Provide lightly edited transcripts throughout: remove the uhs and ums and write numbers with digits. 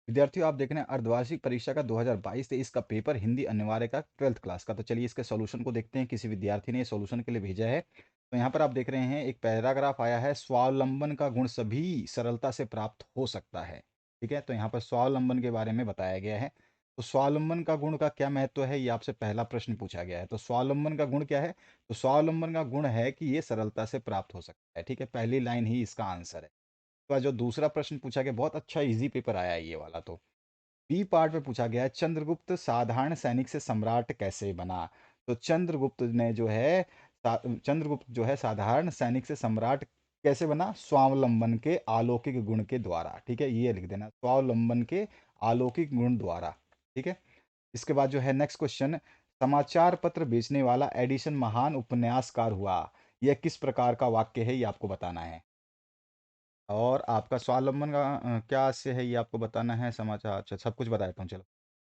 विद्यार्थियों, आप देख रहे हैं अर्धवार्षिक परीक्षा का 2022-23 का पेपर हिंदी अनिवार्य का 12th क्लास का। तो चलिए इसके सॉल्यूशन को देखते हैं। किसी विद्यार्थी ने सॉल्यूशन के लिए भेजा है। तो यहाँ पर आप देख रहे हैं एक पैराग्राफ आया है, स्वावलंबन का गुण सभी सरलता से प्राप्त हो सकता है। ठीक है, तो यहाँ पर स्वावलंबन के बारे में बताया गया है। तो स्वावलंबन का गुण का क्या महत्व है, ये आपसे पहला प्रश्न पूछा गया है। तो स्वावलंबन का गुण क्या है? तो स्वावलंबन का गुण है कि ये सरलता से प्राप्त हो सकता है। ठीक है, पहली लाइन ही इसका आंसर है। तो जो दूसरा प्रश्न पूछा गया, बहुत अच्छा इजी पेपर आया है ये वाला। तो बी पार्ट में पूछा गया है, चंद्रगुप्त साधारण सैनिक से सम्राट कैसे बना। तो चंद्रगुप्त जो है साधारण सैनिक से सम्राट कैसे बना? स्वावलंबन के अलौकिक गुण के द्वारा। ठीक है, ये लिख देना, स्वावलंबन के अलौकिक गुण द्वारा। ठीक है, इसके बाद जो है नेक्स्ट क्वेश्चन, समाचार पत्र बेचने वाला एडिसन महान उपन्यासकार हुआ। यह किस प्रकार का वाक्य है, ये आपको बताना है। और आपका स्वावलंबन का क्या से है, ये आपको बताना है। समाचार, अच्छा सब कुछ बता देता हूँ, चलो।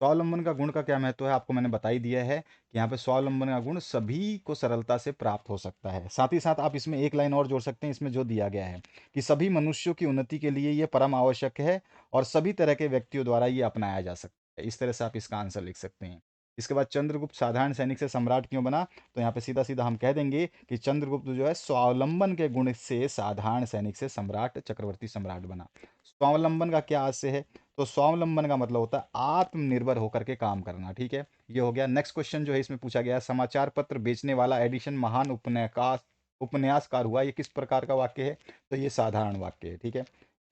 स्वावलंबन का गुण का क्या महत्व है, आपको मैंने बता ही दिया है कि यहाँ पे स्वावलंबन का गुण सभी को सरलता से प्राप्त हो सकता है। साथ ही साथ आप इसमें एक लाइन और जोड़ सकते हैं, इसमें जो दिया गया है कि सभी मनुष्यों की उन्नति के लिए ये परम आवश्यक है और सभी तरह के व्यक्तियों द्वारा ये अपनाया जा सकता है। इस तरह से आप इसका आंसर लिख सकते हैं। इसके बाद चंद्रगुप्त साधारण सैनिक से सम्राट क्यों बना? तो यहाँ पे सीधा सीधा हम कह देंगे कि चंद्रगुप्त जो है स्वावलंबन के गुण से साधारण सैनिक से सम्राट, चक्रवर्ती सम्राट बना। स्वावलंबन का क्या आज से है? तो स्वावलंबन का मतलब होता है आत्मनिर्भर होकर के काम करना। ठीक है, ये हो गया। नेक्स्ट क्वेश्चन जो है इसमें पूछा गया है, समाचार पत्र बेचने वाला एडिशन महान उपन्यासकार हुआ। ये किस प्रकार का वाक्य है? तो ये साधारण वाक्य है। ठीक है,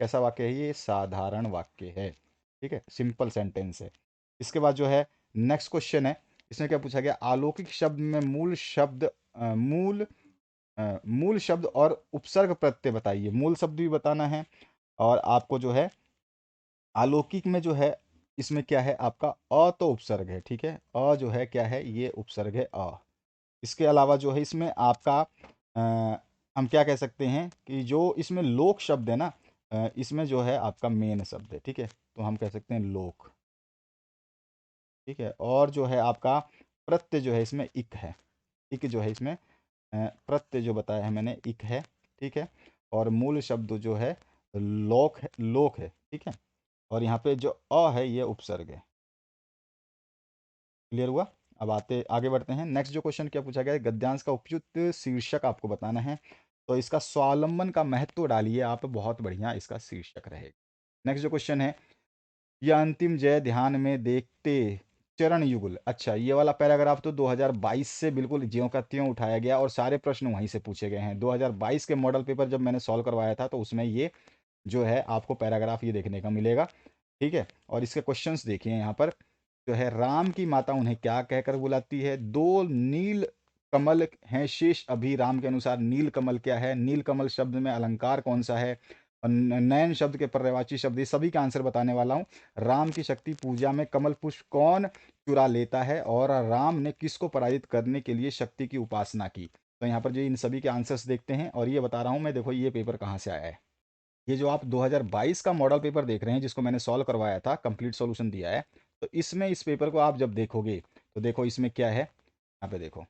कैसा वाक्य है? ये साधारण वाक्य है। ठीक है, सिंपल सेंटेंस है। इसके बाद जो है नेक्स्ट क्वेश्चन है, इसमें क्या पूछा गया, अलौकिक शब्द में मूल शब्द और उपसर्ग प्रत्यय बताइए। मूल शब्द भी बताना है और आपको जो है अलौकिक में जो है इसमें क्या है आपका अ, तो उपसर्ग है। ठीक है, अ जो है क्या है, ये उपसर्ग है अ। इसके अलावा जो है इसमें आपका हम क्या कह सकते हैं कि जो इसमें लोक शब्द है ना, इसमें जो है आपका मेन शब्द है। ठीक है, तो हम कह सकते हैं लोक। ठीक है, और जो है आपका प्रत्यय जो है इसमें इक है। इक जो है इसमें प्रत्यय जो बताया है मैंने, इक है। ठीक है, और मूल शब्द जो है लोक है। ठीक है, और यहाँ पे जो अ है ये उपसर्ग है। क्लियर हुआ? अब आगे बढ़ते हैं। नेक्स्ट जो क्वेश्चन क्या पूछा गया है, गद्यांश का उपयुक्त शीर्षक आपको बताना है। तो इसका स्वावलंबन का महत्व डालिए आप, बहुत बढ़िया इसका शीर्षक रहेगा। नेक्स्ट जो क्वेश्चन है, यह अंतिम जय ध्यान में देखते चरण युगल। अच्छा, ये वाला पैराग्राफ तो 2022 से बिल्कुल ज्यों का त्यों उठाया गया और सारे प्रश्न वहीं से पूछे गए हैं। 2022 के मॉडल पेपर जब मैंने सॉल्व करवाया था तो उसमें ये जो है आपको पैराग्राफ ये देखने का मिलेगा। ठीक है, और इसके क्वेश्चंस देखिए यहाँ पर। जो है, राम की माता उन्हें क्या कहकर बुलाती है? दो नील कमल हैं शेष अभी। राम के अनुसार नील कमल क्या है? नील कमल शब्द में अलंकार कौन सा है? और नयन शब्द के पर्यायवाची शब्द, ये सभी का आंसर बताने वाला हूँ। राम की शक्ति पूजा में कमल पुष्प कौन चुरा लेता है? और राम ने किसको पराजित करने के लिए शक्ति की उपासना की? तो यहाँ पर जो इन सभी के आंसर्स देखते हैं और ये बता रहा हूँ मैं, देखो ये पेपर कहाँ से आया है। ये जो आप 2022 का मॉडल पेपर देख रहे हैं जिसको मैंने सॉल्व करवाया था, कंप्लीट सॉल्यूशन दिया है, तो इसमें इस पेपर को आप जब देखोगे तो देखो इसमें क्या है। यहाँ पे देखो,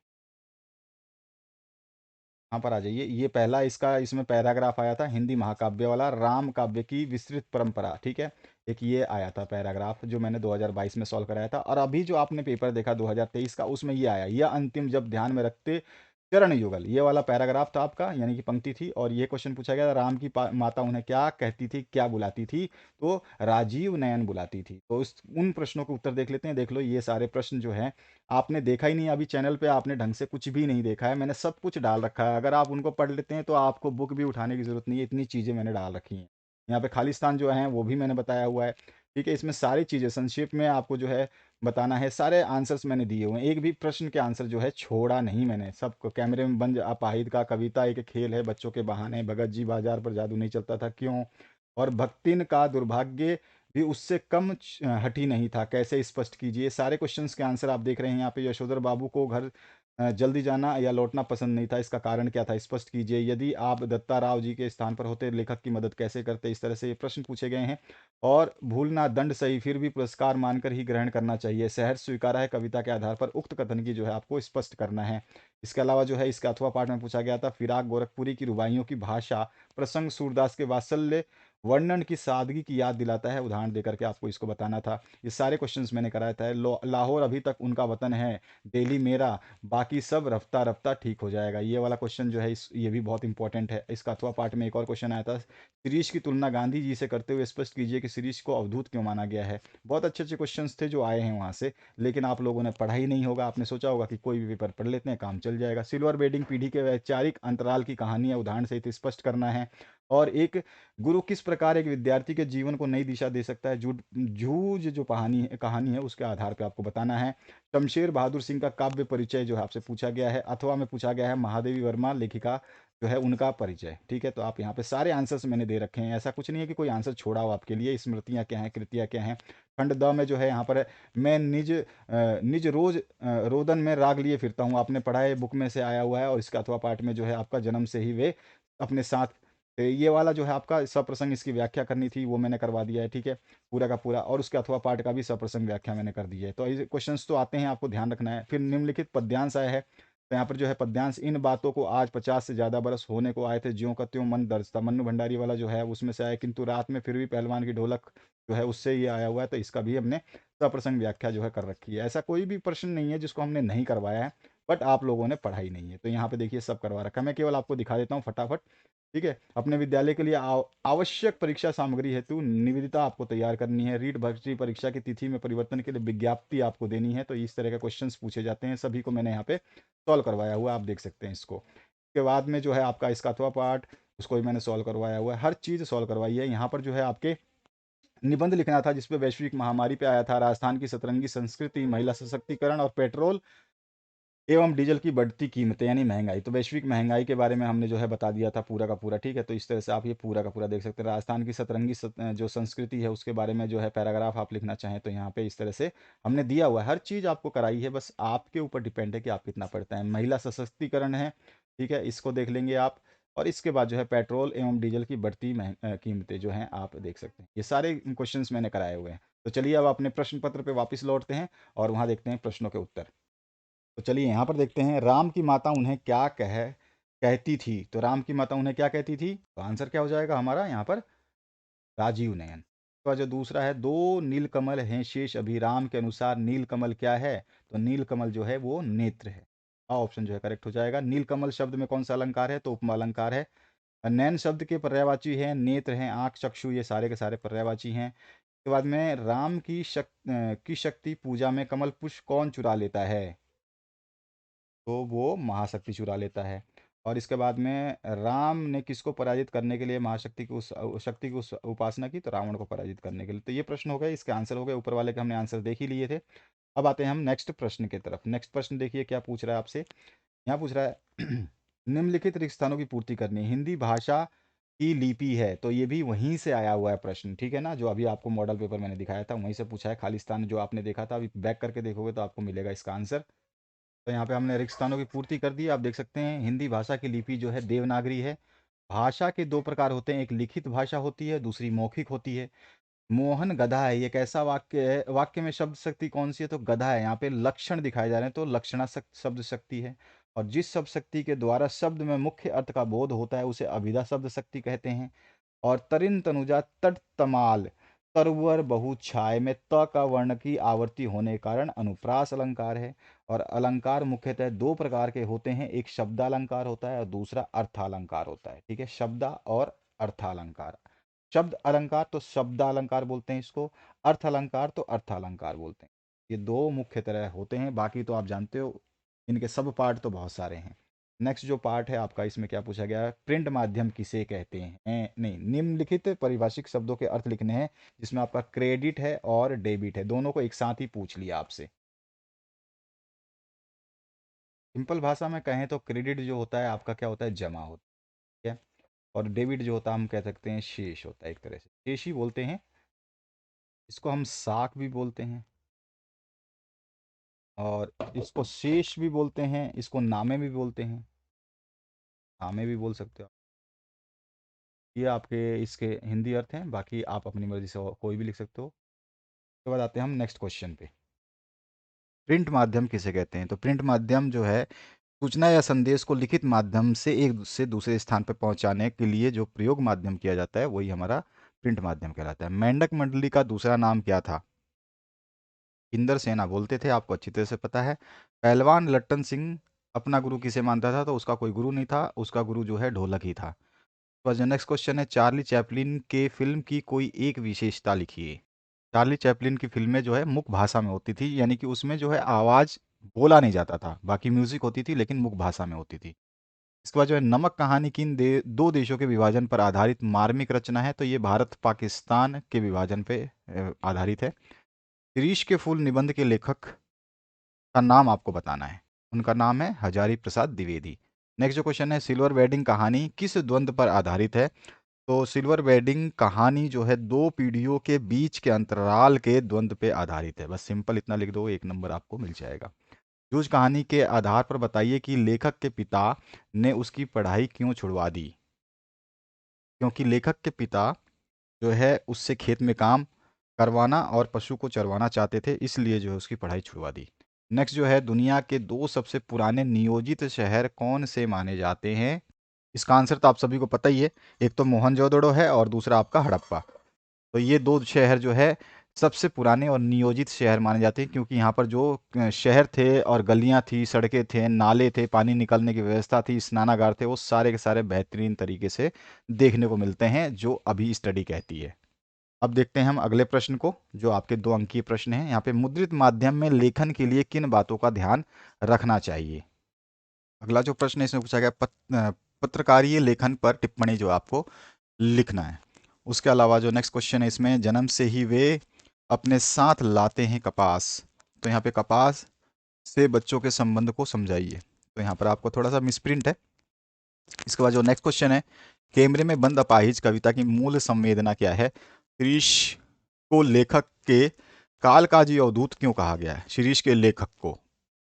यहाँ पर आ जाइए। ये पहला इसका इसमें पैराग्राफ आया था, हिंदी महाकाव्य वाला, राम काव्य की विस्तृत परंपरा। ठीक है, एक ये आया था पैराग्राफ जो मैंने 2022 में सॉल्व कराया था। और अभी जो आपने पेपर देखा 2023 का, उसमें ये आया, यह अंतिम जब ध्यान में रखते चरण युगल, ये वाला पैराग्राफ था आपका, यानी कि पंक्ति थी। और ये क्वेश्चन पूछा गया, राम की माता उन्हें क्या कहती थी, क्या बुलाती थी? तो राजीव नयन बुलाती थी। तो उन प्रश्नों के उत्तर देख लेते हैं। देख लो, ये सारे प्रश्न जो हैं आपने देखा ही नहीं अभी चैनल पे, आपने ढंग से कुछ भी नहीं देखा है। मैंने सब कुछ डाल रखा है, अगर आप उनको पढ़ लेते हैं तो आपको बुक भी उठाने की जरूरत नहीं है, इतनी चीज़ें मैंने डाल रखी हैं। यहाँ पे खालिस्तान जो है वो भी मैंने बताया हुआ है। ठीक है, इसमें सारी चीज़ें संक्षेप में आपको जो है बताना है। सारे आंसर्स मैंने दिए हुए हैं, एक भी प्रश्न के आंसर जो है छोड़ा नहीं मैंने। सबको कैमरे में बंद अपाहिद का कविता एक खेल है बच्चों के बहाने, भगत जी बाजार पर जादू नहीं चलता था क्यों, और भक्तिन का दुर्भाग्य भी उससे कम हठी नहीं था, कैसे स्पष्ट कीजिए। सारे क्वेश्चंस के आंसर आप देख रहे हैं यहाँ पे। यशोधर बाबू को घर जल्दी जाना या लौटना पसंद नहीं था, इसका कारण क्या था, स्पष्ट कीजिए। यदि आप दत्ता राव जी के स्थान पर होते, लेखक की मदद कैसे करते? इस तरह से ये प्रश्न पूछे गए हैं। और भूलना दंड सही, फिर भी पुरस्कार मानकर ही ग्रहण करना चाहिए, सहर्ष स्वीकारा है कविता के आधार पर, उक्त कथन की जो है आपको स्पष्ट करना है। इसके अलावा जो है इसका अथवा पाठ में पूछा गया था, फिराक गोरखपुरी की रुबाइयों की भाषा, प्रसंग सूरदास के वात्सल्य वर्णन की सादगी की याद दिलाता है, उदाहरण देकर के आपको इसको बताना था। ये सारे क्वेश्चंस मैंने कराया था। लाहौर अभी तक उनका वतन है, दिल्ली मेरा, बाकी सब रफ्ता रफ्ता ठीक हो जाएगा। ये वाला क्वेश्चन जो है ये भी बहुत इंपॉर्टेंट है। इसका अथवा पार्ट में एक और क्वेश्चन आया था, शिरीष की तुलना गांधी जी से करते हुए स्पष्ट कीजिए कि शिरीष को अवधूत क्यों माना गया है। बहुत अच्छे अच्छे क्वेश्चंस थे जो आए हैं वहाँ से, लेकिन आप लोगों ने पढ़ा ही नहीं होगा। आपने सोचा होगा कि कोई भी पेपर पढ़ लेते हैं, काम चल जाएगा। सिल्वर बेडिंग पीढ़ी के वैचारिक अंतराल की कहानी है, उदाहरण सहित स्पष्ट करना है। और एक गुरु किस प्रकार एक विद्यार्थी के जीवन को नई दिशा दे सकता है, जूझ जो कहानी है उसके आधार पर आपको बताना है। शमशेर बहादुर सिंह का काव्य परिचय जो है आपसे पूछा गया है, अथवा में पूछा गया है महादेवी वर्मा लेखिका जो है उनका परिचय। ठीक है, तो आप यहाँ पे सारे आंसर्स मैंने दे रखे हैं, ऐसा कुछ नहीं है कि कोई आंसर छोड़ा हो आपके लिए। स्मृतियाँ क्या हैं, कृतियाँ क्या हैं। खंड द में जो है यहाँ पर है, मैं निज रोज रोदन में राग लिए फिरता हूँ, आपने पढ़ा है, बुक में से आया हुआ है। और इसका अथवा पाठ में जो है आपका जन्म से ही वे अपने साथ, ये वाला जो है आपका सप्रसंग इसकी व्याख्या करनी थी, वो मैंने करवा दिया है। ठीक है, पूरा का पूरा। और उसके अथवा पाठ का भी सप्रसंग व्याख्या मैंने कर दी है। तो ये क्वेश्चंस तो आते हैं, आपको ध्यान रखना है। फिर निम्नलिखित पद्यांश आया है, तो यहाँ पर जो है पद्यांश, इन बातों को आज 50 से ज़्यादा बरस होने को आए थे, ज्यों का त्यों मन दर्ज था। मन्नू भंडारी वाला जो है उसमें से आया, किंतु रात में फिर भी पहलवान की ढोलक जो है उससे ये आया हुआ है। तो इसका भी हमने सप्रसंग व्याख्या जो है कर रखी है। ऐसा कोई भी प्रश्न नहीं है जिसको हमने नहीं करवाया है, बट आप लोगों ने पढ़ा ही नहीं है। तो यहाँ पे देखिए सब करवा रखा है, मैं केवल आपको दिखा देता हूँ फटाफट। ठीक है, अपने विद्यालय के लिए आवश्यक परीक्षा सामग्री हेतु निवेदिता आपको तैयार करनी है। रीट भर्ती परीक्षा की तिथि में परिवर्तन के लिए विज्ञप्ति आपको देनी है। तो इस तरह के क्वेश्चंस पूछे जाते हैं, सभी को मैंने यहाँ पे सॉल्व करवाया हुआ है, आप देख सकते हैं इसको। उसके बाद में जो है आपका इसका अथवा पाठ, उसको भी मैंने सॉल्व करवाया हुआ है, हर चीज़ सॉल्व करवाई है। यहाँ पर जो है आपके निबंध लिखना था जिसपे वैश्विक महामारी पे आया था, राजस्थान की सतरंगी संस्कृति, महिला सशक्तिकरण और पेट्रोल एवं डीजल की बढ़ती कीमतें यानी महंगाई। तो वैश्विक महंगाई के बारे में हमने जो है बता दिया था पूरा का पूरा। ठीक है, तो इस तरह से आप ये पूरा का पूरा देख सकते हैं। राजस्थान की सतरंगी जो संस्कृति है उसके बारे में जो है पैराग्राफ आप लिखना चाहें तो यहाँ पे इस तरह से हमने दिया हुआ है। हर चीज़ आपको कराई है, बस आपके ऊपर डिपेंड है कि आप कितना पढ़ते हैं। महिला सशक्तिकरण है, ठीक है, इसको देख लेंगे आप। और इसके बाद जो है पेट्रोल एवं डीजल की बढ़ती कीमतें जो हैं आप देख सकते हैं। ये सारे क्वेश्चंस मैंने कराए हुए हैं। तो चलिए अब अपने प्रश्न पत्र पे वापस लौटते हैं और वहाँ देखते हैं प्रश्नों के उत्तर। तो चलिए यहाँ पर देखते हैं, राम की माता उन्हें क्या कहती थी। तो राम की माता उन्हें क्या कहती थी, तो आंसर क्या हो जाएगा हमारा यहाँ पर, राजीव नयन। तो जो दूसरा है, दो नीलकमल हैं शेष अभिराम के अनुसार नीलकमल क्या है, तो नीलकमल जो है वो नेत्र है। ऑप्शन जो है करेक्ट हो जाएगा। नीलकमल शब्द में कौन सा अलंकार है, तो उपमा अलंकार है। नैन शब्द के पर्यायवाची है, नेत्र हैं, आंख, चक्षु, ये सारे के सारे पर्यायवाची हैं। उसके बाद में राम की शक्ति पूजा में कमल पुष्प कौन चुरा लेता है, तो वो महाशक्ति चुरा लेता है। और इसके बाद में राम ने किसको पराजित करने के लिए महाशक्ति की उस शक्ति की उस उपासना की, तो रावण को पराजित करने के लिए। तो ये प्रश्न हो गए, इसके आंसर हो गए, ऊपर वाले के हमने आंसर देख ही लिए थे। अब आते हैं हम नेक्स्ट प्रश्न की तरफ। नेक्स्ट प्रश्न देखिए क्या पूछ रहा है आपसे। यहाँ पूछ रहा है निम्नलिखित रिक्त स्थानों की पूर्ति करनी है। हिंदी भाषा की लिपि है, तो ये भी वहीं से आया हुआ है प्रश्न, ठीक है ना, जो अभी आपको मॉडल पेपर मैंने दिखाया था वहीं से पूछा है। खालिस्तान जो आपने देखा था, अभी बैक करके देखोगे तो आपको मिलेगा इसका आंसर। तो यहाँ पे हमने रिक्त स्थानों की पूर्ति कर दी। आप देख सकते हैं हिंदी भाषा की लिपि जो है देवनागरी है। भाषा के दो प्रकार होते हैं, एक लिखित भाषा होती है, दूसरी मौखिक होती है। मोहन गधा है, ये कैसा वाक्य है, वाक्य में शब्द शक्ति कौन सी है, तो गधा है। यहाँ पे लक्षण दिखाए जा रहे हैं, तो लक्षणा शब्द शक्ति है। और जिस शब्द शक्ति के द्वारा शब्द में मुख्य अर्थ का बोध होता है उसे अभिधा शब्द शक्ति कहते हैं। और तरिन तनुजा तट तमाल तरवर बहु छाय में त का वर्ण की आवर्ती होने के कारण अनुप्रास अलंकार है। और अलंकार मुख्यतः दो प्रकार के होते हैं, एक शब्दालंकार होता है और दूसरा अर्थालंकार होता है। ठीक है, शब्दा और अर्थालंकार। शब्द अलंकार तो शब्दालंकार बोलते हैं इसको, अर्थ अलंकार तो अर्थालंकार बोलते हैं। ये दो मुख्य तरह होते हैं, बाकी तो आप जानते हो इनके सब पार्ट तो बहुत सारे हैं। नेक्स्ट जो पार्ट है आपका, इसमें क्या पूछा गया है, प्रिंट माध्यम किसे कहते हैं, नहीं, निम्नलिखित परिभाषिक शब्दों के अर्थ लिखने हैं, जिसमें आपका क्रेडिट है और डेबिट है, दोनों को एक साथ ही पूछ लिया आपसे। सिंपल भाषा में कहें तो क्रेडिट जो होता है आपका क्या होता है, जमा होता है। और डेबिट जो होता है हम कह सकते हैं शेष होता है, एक तरह से शेष ही बोलते हैं इसको, हम साख भी बोलते हैं और इसको शेष भी बोलते हैं, इसको नामे भी बोलते हैं, नामे भी बोल सकते हो। ये आपके इसके हिंदी अर्थ हैं, बाकी आप अपनी मर्जी से कोई भी लिख सकते हो। उसके बाद आते हैं हम नेक्स्ट क्वेश्चन पे। प्रिंट माध्यम किसे कहते हैं, तो प्रिंट माध्यम जो है सूचना या संदेश को लिखित माध्यम से एक से दूसरे स्थान पर पहुंचाने के लिए जो प्रयोग माध्यम किया जाता है वही हमारा प्रिंट माध्यम कहलाता है। मेंढक मंडली का दूसरा नाम क्या था? इंदर सेना बोलते थे, आपको अच्छी तरह से पता है। पहलवान लट्टन सिंह अपना गुरु किसे मानता था? तो उसका कोई गुरु नहीं था, उसका गुरु जो है ढोलक ही था। तो जो नेक्स्ट क्वेश्चन है, चार्ली चैपलिन के फिल्म की कोई एक विशेषता लिखिए। चार्ली चैपलिन की फिल्में जो है मुख भाषा में होती थी, यानी कि उसमें जो है आवाज़ बोला नहीं जाता था, बाकी म्यूजिक होती थी लेकिन मुख भाषा में होती थी। इसके बाद जो है, नमक कहानी किन दो देशों के विभाजन पर आधारित मार्मिक रचना है? तो ये भारत पाकिस्तान के विभाजन पे आधारित है। शिरीष के फूल निबंध के लेखक का नाम आपको बताना है। उनका नाम है हजारी प्रसाद द्विवेदी। नेक्स्ट जो क्वेश्चन है, सिल्वर वेडिंग कहानी किस द्वंद्व पर आधारित है? तो सिल्वर वेडिंग कहानी जो है दो पीढ़ियों के बीच के अंतराल के द्वंद्व पे आधारित है। बस सिंपल इतना लिख दो, 1 नंबर आपको मिल जाएगा। जूझ कहानी के आधार पर बताइए कि लेखक के पिता ने उसकी पढ़ाई क्यों छुड़वा दी? क्योंकि लेखक के पिता जो है उससे खेत में काम करवाना और पशु को चरवाना चाहते थे, इसलिए जो है उसकी पढ़ाई छुड़वा दी। नेक्स्ट जो है, दुनिया के दो सबसे पुराने नियोजित शहर कौन से माने जाते हैं? इसका आंसर तो आप सभी को पता ही है, एक तो मोहनजोदड़ो है और दूसरा आपका हड़प्पा। तो ये दो शहर जो है सबसे पुराने और नियोजित शहर माने जाते हैं, क्योंकि यहाँ पर जो शहर थे और गलियाँ थी, सड़कें थे, नाले थे, पानी निकलने की व्यवस्था थी, स्नानागार थे, वो सारे के सारे बेहतरीन तरीके से देखने को मिलते हैं, जो अभी स्टडी कहती है। अब देखते हैं हम अगले प्रश्न को, जो आपके 2 अंकीय प्रश्न है। यहाँ पे मुद्रित माध्यम में लेखन के लिए किन बातों का ध्यान रखना चाहिए? अगला जो प्रश्न है इसमें पूछा गया पत्रकारीय लेखन पर टिप्पणी जो आपको लिखना है। उसके अलावा जो नेक्स्ट क्वेश्चन है इसमें, जन्म से ही वे अपने साथ लाते हैं कपास। तो यहाँ पे कपास से बच्चों के संबंध को समझाइए। तो यहाँ पर आपको थोड़ा सा मिसप्रिंट है। इसके बाद जो नेक्स्ट क्वेश्चन है, कैमरे में बंद अपाहिज कविता की मूल संवेदना क्या है? शिरीष को लेखक के कालकाजी अवधूत क्यों कहा गया है? शिरीष के लेखक को,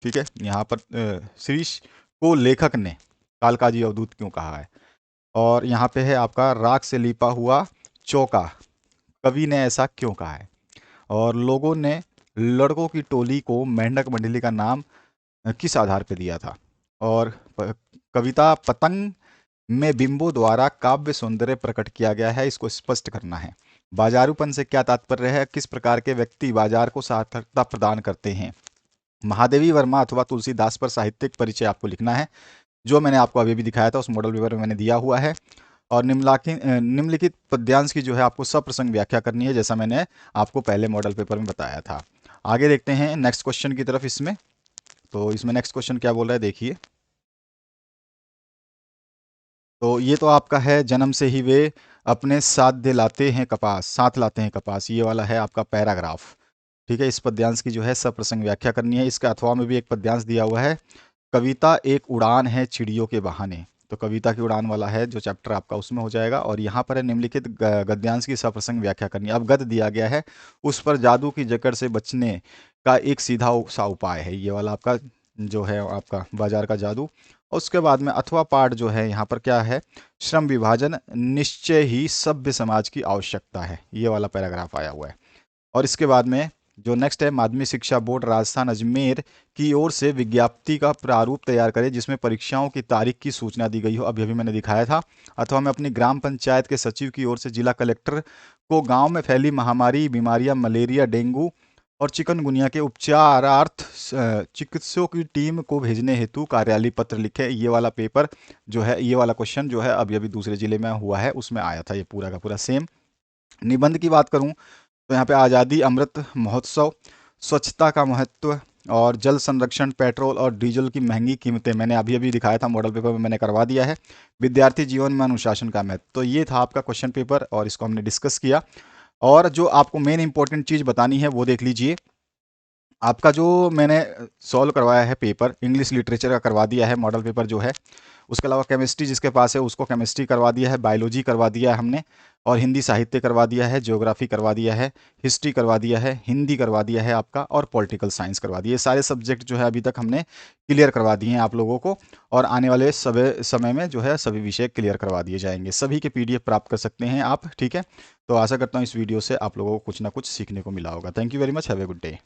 ठीक है, यहाँ पर शिरीष को लेखक ने कालकाजी अवधूत क्यों कहा है? और यहाँ पे है आपका, राख से लिपा हुआ चौका कवि ने ऐसा क्यों कहा है? और लोगों ने लड़कों की टोली को मेंढक मंडली का नाम किस आधार पर दिया था? और कविता पतंग में बिंबों द्वारा काव्य सौंदर्य प्रकट किया गया है, इसको स्पष्ट करना है। बाजारूपन से क्या तात्पर्य है? किस प्रकार के व्यक्ति बाजार को सार्थकता प्रदान करते हैं? महादेवी वर्मा अथवा तुलसीदास पर साहित्यिक परिचय आपको लिखना है, जो मैंने आपको अभी भी दिखाया था, उस मॉडल पेपर में मैंने दिया हुआ है। और निम्नलिखित पद्यांश की जो है आपको सप्रसंग व्याख्या करनी है, जैसा मैंने आपको पहले मॉडल पेपर में बताया था। आगे देखते हैं नेक्स्ट क्वेश्चन की तरफ। इसमें तो इसमें नेक्स्ट क्वेश्चन क्या बोल रहा है, देखिए। तो ये तो आपका है, जन्म से ही वे अपने साथ दिलाते हैं कपास, साथ लाते हैं कपास, ये वाला है आपका पैराग्राफ, ठीक है। इस पद्यांश की जो है सप्रसंग व्याख्या करनी है। इसके अथवा में भी एक पद्यांश दिया हुआ है, कविता एक उड़ान है चिड़ियों के बहाने। तो कविता की उड़ान वाला है जो चैप्टर आपका, उसमें हो जाएगा। और यहाँ पर है निम्नलिखित गद्यांश की सप्रसंग व्याख्या करनी है। अब गद्य दिया गया है, उस पर जादू की जकड़ से बचने का एक सीधा सा उपाय है, ये वाला आपका जो है आपका बाजार का जादू। और उसके बाद में अथवा पाठ जो है यहाँ पर क्या है, श्रम विभाजन निश्चय ही सभ्य समाज की आवश्यकता है, ये वाला पैराग्राफ आया हुआ है। और इसके बाद में जो नेक्स्ट है, माध्यमिक शिक्षा बोर्ड राजस्थान अजमेर की ओर से विज्ञप्ति का प्रारूप तैयार करें जिसमें परीक्षाओं की तारीख की सूचना दी गई हो। अभी मैंने दिखाया था। अथवा मैं अपनी ग्राम पंचायत के सचिव की ओर से जिला कलेक्टर को गांव में फैली महामारी बीमारियां मलेरिया डेंगू और चिकनगुनिया के उपचारार्थ चिकित्सकों की टीम को भेजने हेतु कार्यालय पत्र लिखे। ये वाला पेपर जो है, ये वाला क्वेश्चन जो है अभी अभी दूसरे जिले में हुआ है, उसमें आया था ये पूरा का पूरा सेम। निबंध की बात करूं तो यहाँ पे आज़ादी अमृत महोत्सव, स्वच्छता का महत्व और जल संरक्षण, पेट्रोल और डीजल की महंगी कीमतें, मैंने अभी अभी दिखाया था, मॉडल पेपर में मैंने करवा दिया है। विद्यार्थी जीवन में अनुशासन का महत्व, तो ये था आपका क्वेश्चन पेपर और इसको हमने डिस्कस किया। और जो आपको मेन इंपॉर्टेंट चीज़ बतानी है वो देख लीजिए। आपका जो मैंने सॉल्व करवाया है पेपर, इंग्लिश लिटरेचर का करवा दिया है मॉडल पेपर जो है। उसके अलावा केमिस्ट्री जिसके पास है उसको केमिस्ट्री करवा दिया है, बायोलॉजी करवा दिया है हमने, और हिंदी साहित्य करवा दिया है, ज्योग्राफी करवा दिया है, हिस्ट्री करवा दिया है, हिंदी करवा दिया है आपका, और पॉलिटिकल साइंस करवा दिया है। सारे सब्जेक्ट जो है अभी तक हमने क्लियर करवा दिए हैं आप लोगों को, और आने वाले समय में जो है सभी विषय क्लियर करवा दिए जाएंगे। सभी के PDF प्राप्त कर सकते हैं आप, ठीक है। तो आशा करता हूँ इस वीडियो से आप लोगों को कुछ ना कुछ सीखने को मिला होगा। Thank you very much, have a good day.